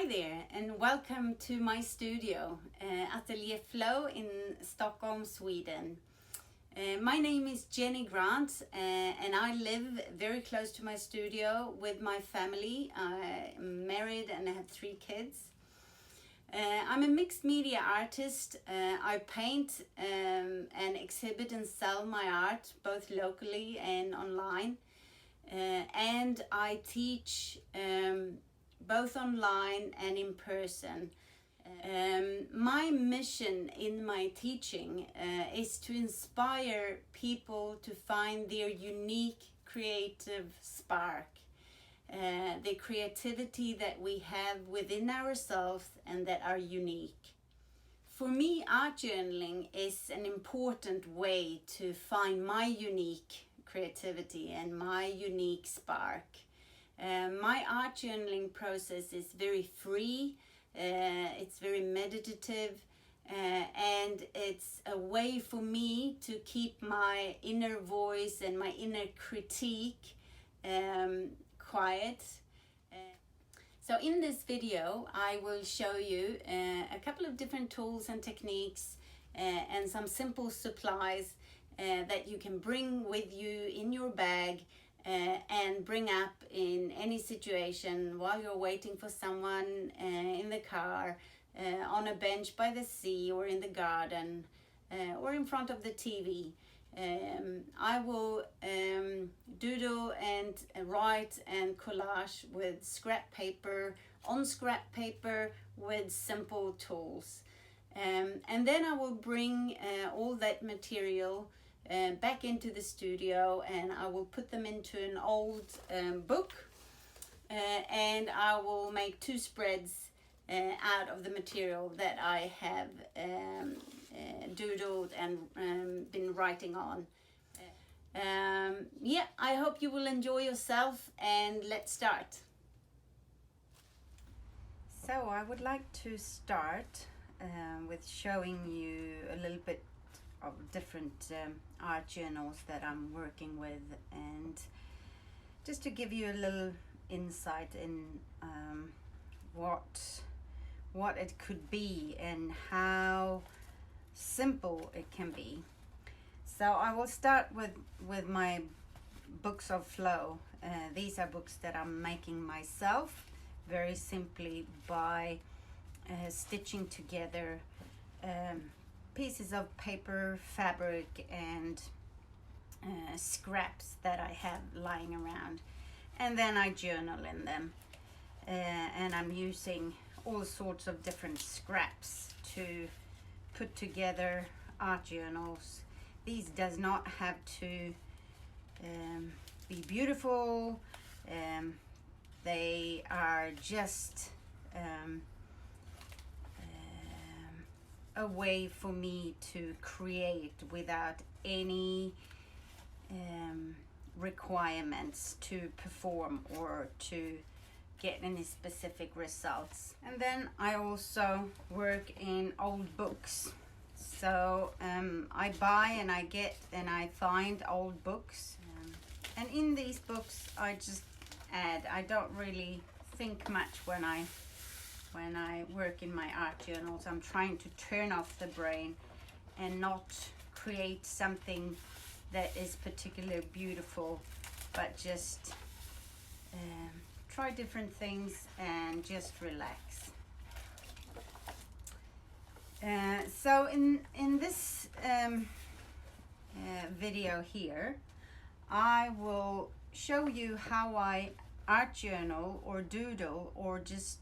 Hi there and welcome to my studio, Atelier Flow in Stockholm, Sweden. My name is Jenny Grant and I live very close to my studio with my family. I'm married and I have 3 kids. I'm a mixed media artist. I paint and exhibit and sell my art both locally and online. And I teach both online and in person. My mission in my teaching is to inspire people to find their unique creative spark, the creativity that we have within ourselves and that are unique. For me, art journaling is an important way to find my unique creativity and my unique spark. My art journaling process is very free, it's very meditative, and it's a way for me to keep my inner voice and my inner critique quiet. So in this video I will show you a couple of different tools and techniques and some simple supplies that you can bring with you in your bag and bring up in any situation while you're waiting for someone, in the car, on a bench by the sea, or in the garden, or in front of the TV. I will doodle and write and collage with scrap paper, on scrap paper, with simple tools. And then I will bring all that material back into the studio, and I will put them into an old book, and I will make 2 spreads out of the material that I have doodled and been writing on. Yeah, I hope you will enjoy yourself, and let's start. So I would like to start with showing you a little bit of different art journals that I'm working with, and just to give you a little insight in what it could be and how simple it can be. So I will start with my books of flow. These are books that I'm making myself very simply by stitching together pieces of paper, fabric, and scraps that I have lying around, and then I journal in them, and I'm using all sorts of different scraps to put together art journals. These does not have to be beautiful. They are just a way for me to create without any requirements to perform or to get any specific results. And then I also work in old books. So I buy and I get and I find old books, and in these books I just add. I don't really think much when I work in my art journals. I'm trying to turn off the brain and not create something that is particularly beautiful, but just try different things and just relax. So in this video here, I will show you how I art journal or doodle or just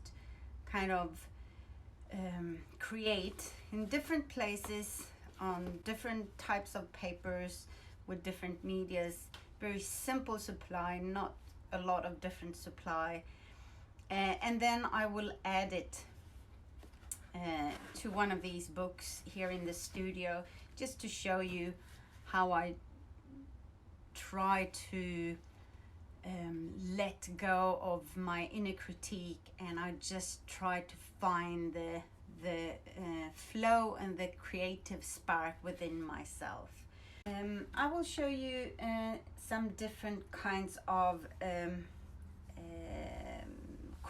kind of create in different places on different types of papers with different medias. Very simple supply, not a lot of different supply, and then I will add it to one of these books here in the studio, just to show you how I try to let go of my inner critique, and I just try to find the flow and the creative spark within myself. I will show you some different kinds of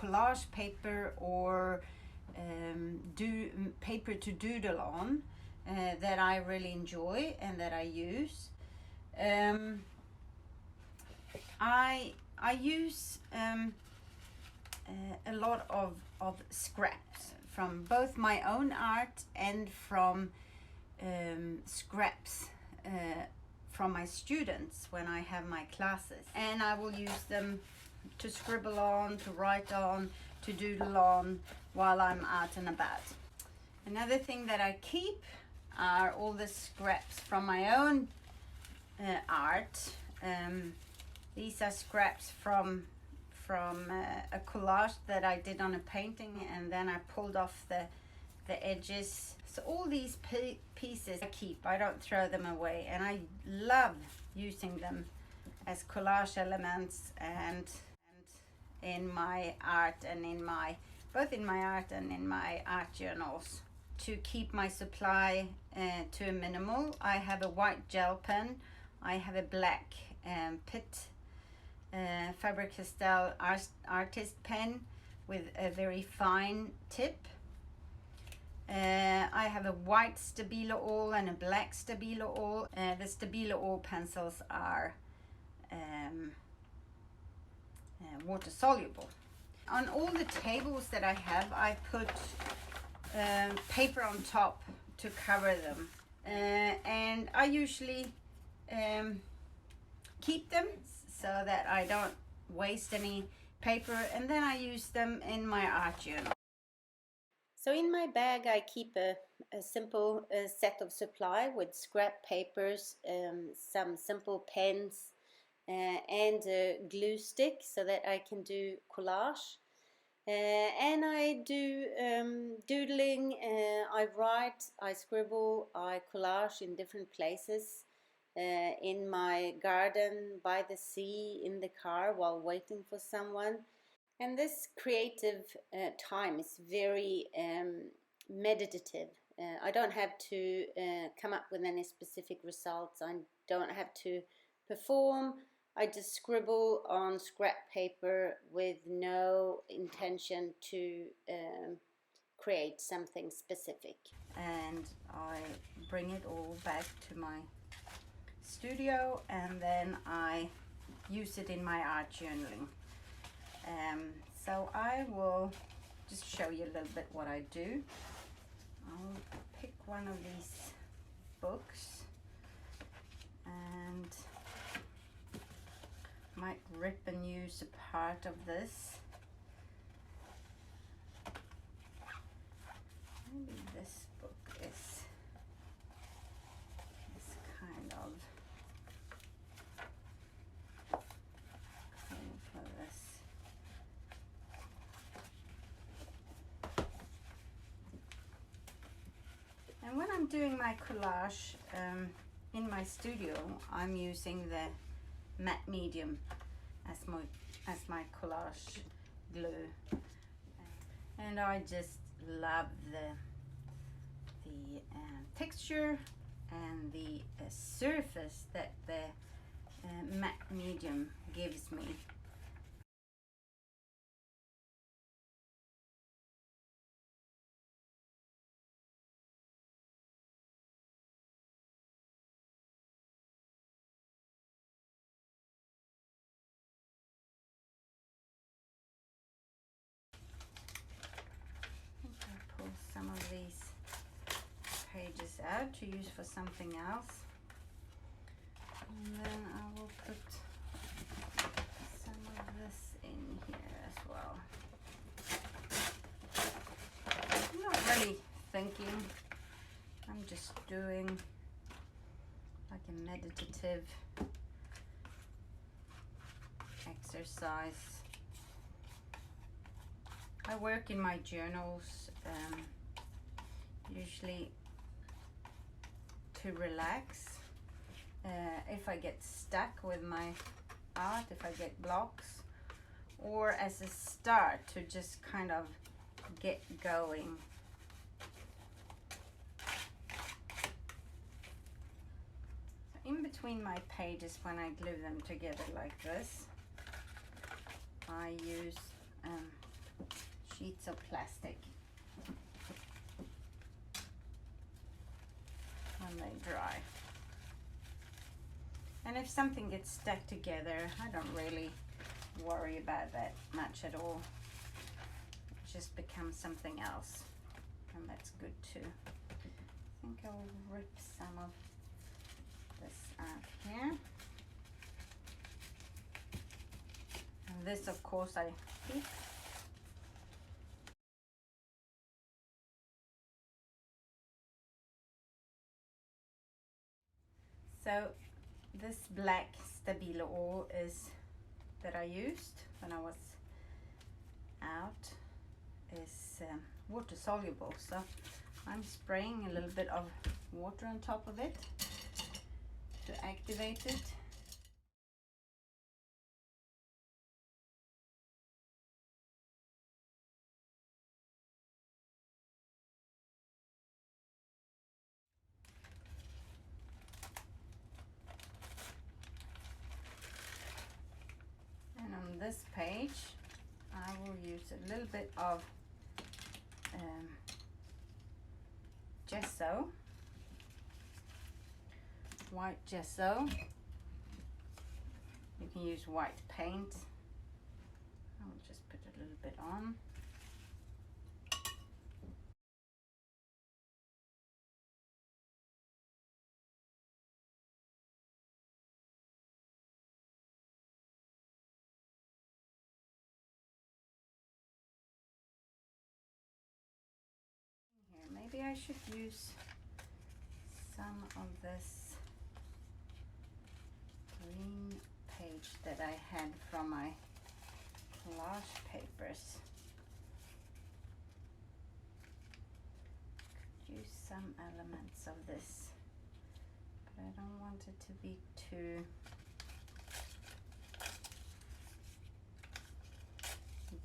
collage paper or paper to doodle on that I really enjoy and that I use. I use a lot of scraps from both my own art and from scraps from my students when I have my classes, and I will use them to scribble on, to write on, to doodle on while I'm out and about. Another thing that I keep are all the scraps from my own art. These are scraps from a collage that I did on a painting, and then I pulled off the edges. So all these pieces I keep, I don't throw them away, and I love using them as collage elements and in my art and both in my art and in my art journals. To keep my supply to a minimal, I have a white gel pen, I have a black Pitt Faber-Castell artist pen with a very fine tip. I have a white Stabilo All and a black Stabilo All. The Stabilo All pencils are water soluble. On all the tables that I have, I put paper on top to cover them, and I usually keep them so that I don't waste any paper, and then I use them in my art journal. So in my bag I keep a simple set of supply with scrap papers, some simple pens, and a glue stick so that I can do collage. And I do doodling, I write, I scribble, I collage in different places. In my garden, by the sea, in the car while waiting for someone. And this creative time is very meditative. I don't have to come up with any specific results. I don't have to perform. I just scribble on scrap paper with no intention to create something specific. And I bring it all back to my studio, and then I use it in my art journaling. So I will just show you a little bit what I do. I'll pick one of these books and might rip and use a part of this. Maybe this book is kind of cool for this. And when I'm doing my collage in my studio, I'm using the matte medium as my collage glue, and I just love the texture and the surface that the matte medium gives me. Pull some of these pages out to use for something else, and then I will put some of this in here as well. I'm not really thinking, I'm just doing like a meditative exercise. I work in my journals usually to relax. If I get stuck with my art, if I get blocks, or as a start to just kind of get going. In between my pages, when I glue them together like this, I use sheets of plastic when they dry. And if something gets stuck together, I don't really worry about that much at all. It just becomes something else, and that's good too. I think I'll rip some of this out here. And this, of course, I keep. So this black Stabilo oil is that I used when I was out is water soluble, so I'm spraying a little bit of water on top of it to activate it. And on this page I will use a little bit of gesso, white gesso. You can use white paint. I'll just put a little bit on. Here, maybe I should use some of this green page that I had from my collage papers. Could use some elements of this, but I don't want it to be too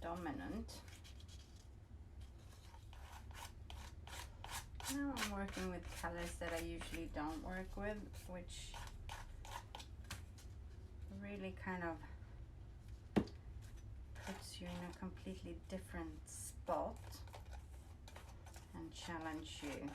dominant. Now I'm working with colors that I usually don't work with, which really kind of puts you in a completely different spot and challenge you.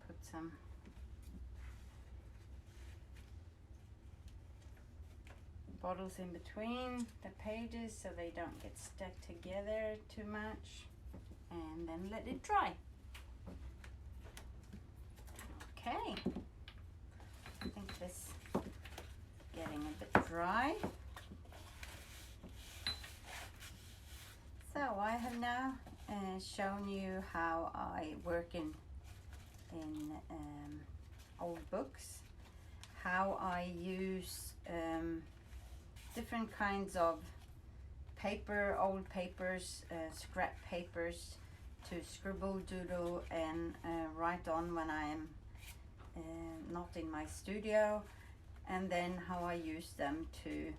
Put some bottles in between the pages so they don't get stuck together too much, and then let it dry. Okay, I think this is getting a bit dry. So I have now shown you how I work in old books, how I use different kinds of paper, old papers, scrap papers to scribble, doodle and write on when I'm not in my studio, and then how I use them to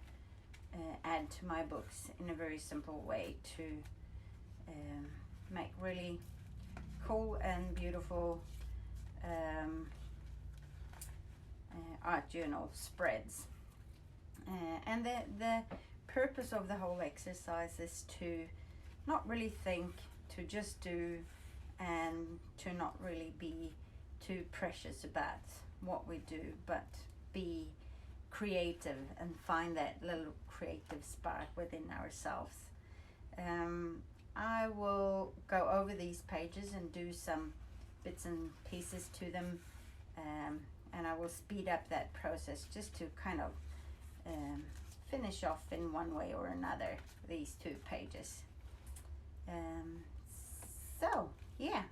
add to my books in a very simple way to make really cool and beautiful art journal spreads. And the purpose of the whole exercise is to not really think, to just do, and to not really be too precious about what we do, but be creative and find that little creative spark within ourselves. I will go over these pages and do some bits and pieces to them, and I will speed up that process just to kind of finish off in one way or another these 2 pages. So yeah.